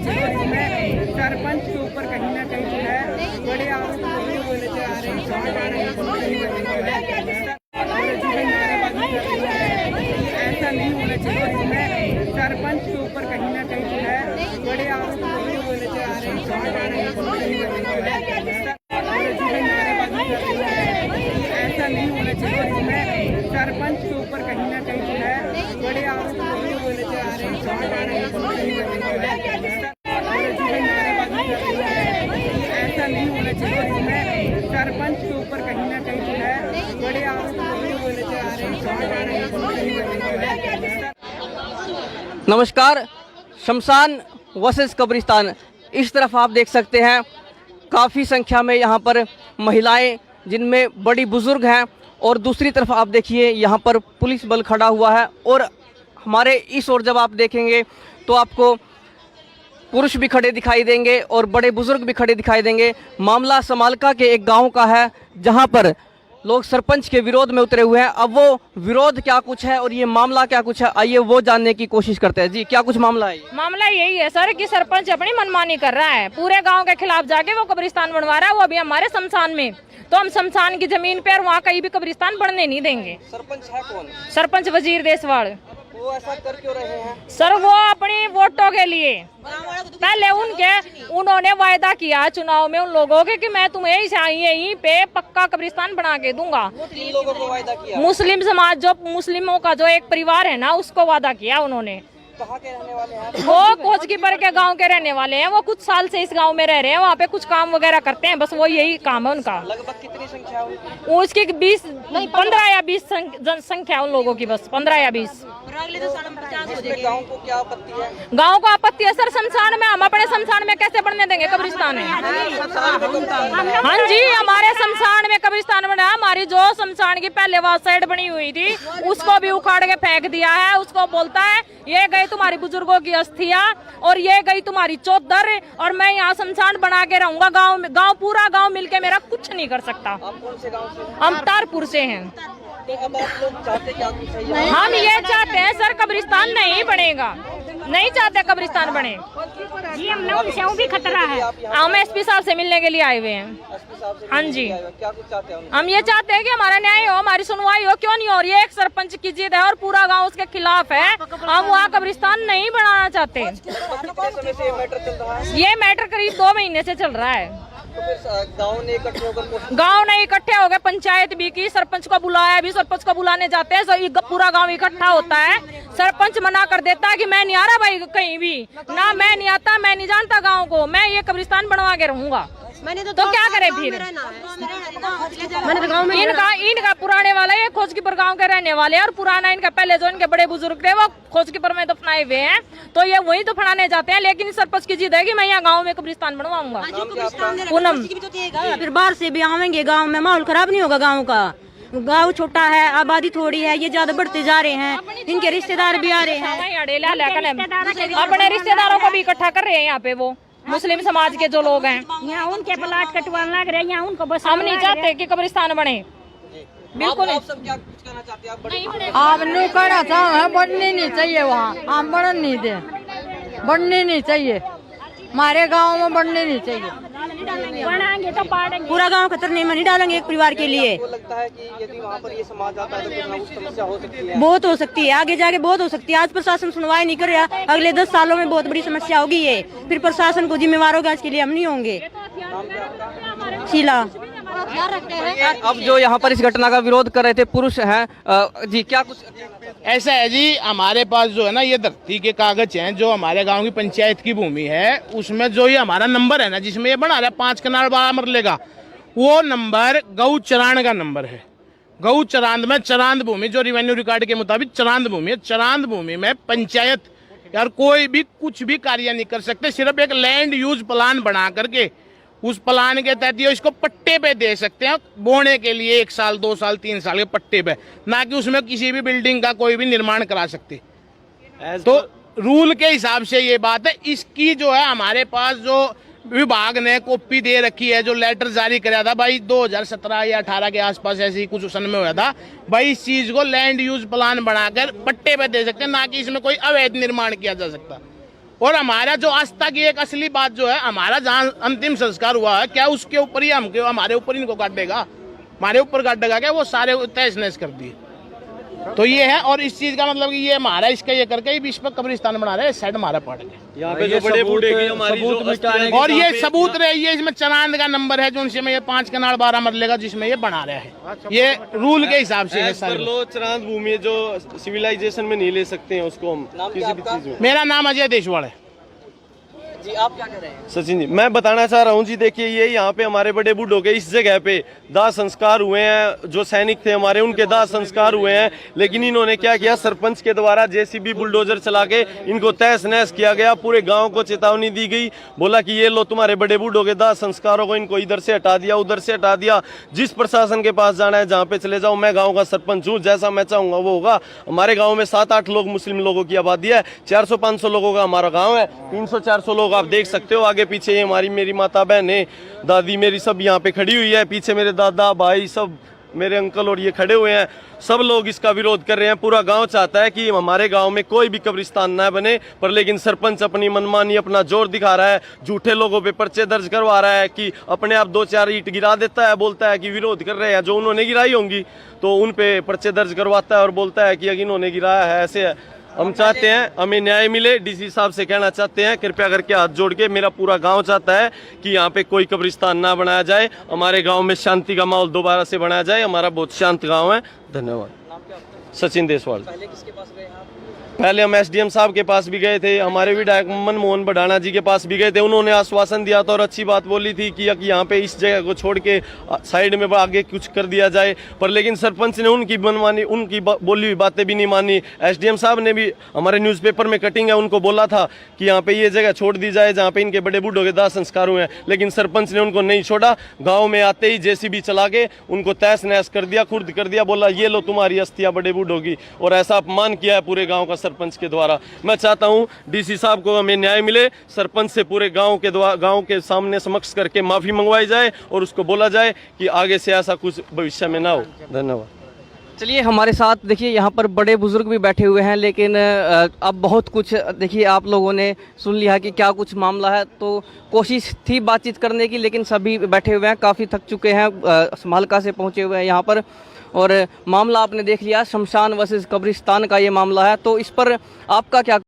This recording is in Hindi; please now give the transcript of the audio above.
चाहिए। इसमें सरपंच के ऊपर कहीं ना कहीं जो है बड़े आरोप बोले जा रहे हैं, ऐसा नहीं होना चाहिए। इसमें सरपंच के ऊपर कहीं ना कहीं जो है बड़े आरोप बोले जा रहे हैं, ऐसा नहीं होना चाहिए। इसमें सरपंच के ऊपर कहीं ना कहीं जो है बड़े आरोप बोले जा रहे हैं, ऐसा नहीं होना चाहिए। इसमें सरपंच के ऊपर कहीं ना कहीं जो है बड़े आरोप बोले जा रहे हैं। नमस्कार, शमशान वर्सेस कब्रिस्तान। इस तरफ आप देख सकते हैं काफ़ी संख्या में यहाँ पर महिलाएं जिनमें बड़ी बुजुर्ग हैं, और दूसरी तरफ आप देखिए यहाँ पर पुलिस बल खड़ा हुआ है। और हमारे इस ओर जब आप देखेंगे तो आपको पुरुष भी खड़े दिखाई देंगे और बड़े बुजुर्ग भी खड़े दिखाई देंगे। मामला समालका के एक गांव का है जहां पर लोग सरपंच के विरोध में उतरे हुए हैं। अब वो विरोध क्या कुछ है और ये मामला क्या कुछ है, आइए वो जानने की कोशिश करते हैं। जी, क्या कुछ मामला है? मामला यही है सर कि सरपंच अपनी मनमानी कर रहा है, पूरे गांव के खिलाफ जाके वो कब्रिस्तान बनवा रहा है, वो अभी हमारे शमशान में। तो हम शमशान की जमीन पे और वहाँ कहीं भी कब्रिस्तान बनने नहीं देंगे। सरपंच है कौन? सरपंच वजीर देसवाड़। वो ऐसा कर क्यों रहे हैं? सर वो अपनी वोटों के लिए पहले उन्होंने वायदा किया चुनाव में उन लोगों के कि मैं तुम्हें यहीं पे पक्का कब्रिस्तान बना के दूंगा। लोगों को वायदा किया? मुस्लिम समाज, जो मुस्लिमों का जो एक परिवार है ना, उसको वादा किया उन्होंने। कहाँ के रहने वाले हैं? वो कोचकीपर के गांव के रहने वाले हैं। वो कुछ साल से इस गांव में रह रहे हैं, वहाँ पे कुछ काम वगैरह करते हैं, बस वो यही काम है उनका। लगभग कितनी संख्या है? उसकी 15 या 20 जनसंख्या उन लोगों की, बस 15 या 20। गाँव को क्या आपत्ति है? गांव को आपत्ति है सर शमशान में। हम अपने शमशान में कैसे बनने देंगे कब्रिस्तान है? हाँ जी, हमारे शमशान में कब्रिस्तान बना। हमारी जो शमशान की पहले वहाँ साइड बनी हुई थी उसको भी उखाड़ के फेंक दिया है। उसको बोलता है ये गई तुम्हारी बुजुर्गों की अस्थियां और ये गई तुम्हारी चौधर, और मैं यहाँ शमशान बना के रहूंगा। गाँव पूरा गाँव मिलके मेरा कुछ नहीं कर सकता। आप कौन से गाँव से? हम तारपुर से हैं। तो अब आप लोग चाहते क्या कुछ है? हम ये चाहते हैं सर कब्रिस्तान नहीं बनेगा, नहीं चाहते कब्रिस्तान बने जी। हम भी खतरा है। हम एसपी साहब से मिलने के लिए आए हुए हैं। हाँ जी, क्या कुछ चाहते हैं? हम ये चाहते हैं कि हमारा न्याय हो, हमारी सुनवाई हो। क्यों नहीं हो रही है? एक सरपंच की जिद है और पूरा गांव उसके खिलाफ है। हम वहाँ कब्रिस्तान नहीं बनाना चाहते। कितने समय से ये मैटर चल रहा है? ये मैटर करीब 2 महीने से चल रहा है। तो फिर गाँव ने इकट्ठे होकर गांव नहीं इकट्ठे हो गए, पंचायत भी की, सरपंच को बुलाया भी। सरपंच को बुलाने जाते हैं तो पूरा गांव इकट्ठा होता है। सरपंच मना कर देता है कि मैं नहीं आ रहा भाई कहीं भी, ना मैं नहीं आता, मैं नहीं जानता गांव को, मैं ये कब्रिस्तान बनवा के रहूंगा। तो क्या करे फिर? इनका पुराने वाला ये खोजकीपर गांव के रहने वाले हैं, और पुराना इनका पहले जो इनके बड़े बुजुर्ग थे वो खोजकीपर में दफनाए हुए हैं, तो ये वही दफनाने जाते हैं। लेकिन सरपंच की जिद है कि मैं यहाँ गांव में कब्रिस्तान बनवाऊंगा। पूनम, फिर बाहर से भी आवेंगे गांव में, माहौल खराब नहीं होगा गांव का? गांव छोटा है, आबादी थोड़ी है, ये ज्यादा बढ़ते जा रहे हैं, इनके रिश्तेदार भी आ रहे हैं। अपने रिश्तेदारों को भी इकट्ठा कर रहे हैं यहाँ पे वो मुस्लिम समाज के जो लोग हैं। यहाँ उनके प्लाट कटवाने लग रहे हैं, यहाँ उनको बस। हम नहीं चाहते कि कब्रिस्तान बने, बिल्कुल नहीं। आप सब क्या कुछ कहना चाहते हैं? आप नहीं कहना चाहो, बढ़ने नहीं चाहिए वहाँ, आप बढ़न नहीं दे, बढ़ने नहीं चाहिए, हमारे गांव में बढ़ने नहीं चाहिए। बनाएंगे तो पाड़ेंगे। पूरा गांव खतरे में नहीं डालेंगे एक परिवार के लिए। आपको लगता है कि यदि वहाँ पर ये समाज आता है तो कुछ ना कुछ समस्या हो सकती है? बहुत हो सकती है, आगे जाके बहुत हो सकती है। आज प्रशासन सुनवाई नहीं कर रहा, अगले 10 सालों में बहुत बड़ी समस्या होगी ये। फिर प्रशासन को जिम्मेवार होगा, इसके लिए हम नहीं होंगे। शीला। अब जो यहाँ पर इस घटना का विरोध कर रहे थे पुरुष हैं, जी क्या कुछ? ऐसा है जी, हमारे पास जो है ना ये धरती के कागज हैं, जो हमारे गांव की पंचायत की भूमि है, उसमें जो ये हमारा नंबर है ना, जिसमें ये बना रहा है 5 कनाल मरले का, वो नंबर गऊ चरान का नंबर है। गऊ चरांद में चरांद भूमि, जो रेवेन्यू रिकॉर्ड के मुताबिक चरांद भूमि है, चरांद भूमि में पंचायत यार कोई भी कुछ भी कार्य नहीं कर सकते। सिर्फ एक लैंड यूज प्लान बना करके उस प्लान के तहत ये इसको पट्टे पे दे सकते हैं, बोने के लिए 1 साल 2 साल 3 साल के पट्टे पे, ना कि उसमें किसी भी बिल्डिंग का कोई भी निर्माण करा सकते। तो रूल के हिसाब से ये बात है। इसकी जो है हमारे पास जो विभाग ने कॉपी दे रखी है, जो लेटर जारी कराया था भाई 2017 या 18 के आसपास, ऐसे ही कुछ सन में हुआ था भाई, इस चीज को लैंड यूज प्लान बनाकर पट्टे पे दे सकते हैं, ना कि इसमें कोई अवैध निर्माण किया जा सकता। और हमारा जो आस्था की एक असली बात जो है, हमारा जहाँ अंतिम संस्कार हुआ है, क्या उसके ऊपर ही हमके हमारे ऊपर इनको काटेगा, हमारे ऊपर काटेगा क्या? वो सारे तहस नहस कर दिए। तो ये है, और इस चीज का मतलब कि ये हमारा इसका ये करके इस पर कब्रिस्तान बना रहे हैं, साइड हमारा पड़ गया। यहाँ पे जो बड़े बूढ़े की हमारी जो और ये सबूत रहे, ये इसमें चनांद का नंबर है जो उनसे में ये 5 कनाल 12 मरले का जिसमें ये बना रहा है, ये रूल के हिसाब से है सर। लो चरांद भूमि जो सिविलाइजेशन में नहीं ले सकते हैं उसको हम किसी भी चीज में। मेरा नाम अजय देशवाल है जी। आप क्या कह रहे हैं? सचिन जी, मैं बताना चाह रहा हूँ जी, देखिए ये यहाँ पे हमारे बड़े बूढ़ों के इस जगह पे दाह संस्कार हुए हैं, जो सैनिक थे हमारे उनके दाह संस्कार हुए हैं, लेकिन इन्होंने क्या किया, सरपंच के द्वारा जेसीबी बुलडोजर चला के इनको तहस नहस किया गया। पूरे गांव को चेतावनी दी गई, बोला कि ये लो तुम्हारे बड़े बूढ़ों के दाह संस्कारों को, इनको इधर से हटा दिया, उधर से हटा दिया। जिस प्रशासन के पास जाना है, जहाँ पे चले जाओ, मैं गाँव का सरपंच हूँ, जैसा मैं चाहूँगा वो होगा। हमारे गाँव में 7-8 लोग मुस्लिम लोगों की आबादी है, 400-500 लोगों का हमारा गाँव है, 300-400 लोग आप देख सकते हो। आगे पीछे ये हमारी मेरी माता बहनें, दादी मेरी सब यहाँ पे खड़ी हुई है, पीछे मेरे दादा भाई सब मेरे अंकल और ये खड़े हुए हैं। सब लोग इसका विरोध कर रहे हैं। पूरा गांव चाहता है कि हमारे गांव में कोई भी कब्रिस्तान ना बने, पर लेकिन सरपंच अपनी मनमानी, अपना जोर दिखा रहा है, झूठे लोगों पे पर्चे दर्ज करवा रहा है कि अपने आप 2-4 ईंट गिरा देता है, बोलता है कि विरोध कर रहे हैं, जो उन्होंने गिराई होंगी तो उन पे पर्चे दर्ज करवाता है और बोलता है कि इन्होंने गिराया है। ऐसे है, हम चाहते हैं हमें न्याय मिले। डीसी साहब से कहना चाहते हैं, कृपया करके हाथ जोड़ के, मेरा पूरा गांव चाहता है कि यहाँ पे कोई कब्रिस्तान ना बनाया जाए, हमारे गांव में शांति का माहौल दोबारा से बनाया जाए। हमारा बहुत शांत गांव है। धन्यवाद। सचिन देसवाल। पहले किसके पास गए आप? पहले हम एसडीएम साहब के पास भी गए थे, हमारे विधायक मनमोहन बढ़ाना जी के पास भी गए थे। उन्होंने आश्वासन दिया था और अच्छी बात बोली थी कि यहाँ पे इस जगह को छोड़ के साइड में आगे कुछ कर दिया जाए, पर लेकिन सरपंच ने उनकी मनमानी, उनकी बोली हुई बातें भी नहीं मानी। एसडीएम साहब ने भी, हमारे न्यूज़पेपर में कटिंग है, उनको बोला था कि यहाँ पे ये जगह छोड़ दी जाए जहाँ पे इनके बड़े बूढ़ों के दाह संस्कार हुए हैं, लेकिन सरपंच ने उनको नहीं छोड़ा। गाँव में आते ही जेसीबी चला के उनको तहस नहस कर दिया, खुर्द कर दिया, बोला ये लो तुम्हारी अस्थियाँ बड़े बूढ़ों की, और ऐसा अपमान किया है पूरे गाँव का सरपंच के द्वारा। मैं चाहता हूं डीसी साहब को हमें न्याय मिले, सरपंच से पूरे गांव के सामने समक्ष करके माफी मंगवाई जाए और उसको बोला जाए कि आगे से ऐसा कुछ भविष्य में ना हो। धन्यवाद। चलिए, हमारे साथ देखिए यहाँ पर बड़े बुजुर्ग भी बैठे हुए हैं, लेकिन अब बहुत कुछ देखिए आप लोगों ने सुन लिया कि क्या कुछ मामला है। तो कोशिश थी बातचीत करने की, लेकिन सभी बैठे हुए हैं, काफ़ी थक चुके हैं, मालका से पहुँचे हुए हैं यहाँ पर, और मामला आपने देख लिया, शमशान वर्सेस कब्रिस्तान का ये मामला है। तो इस पर आपका क्या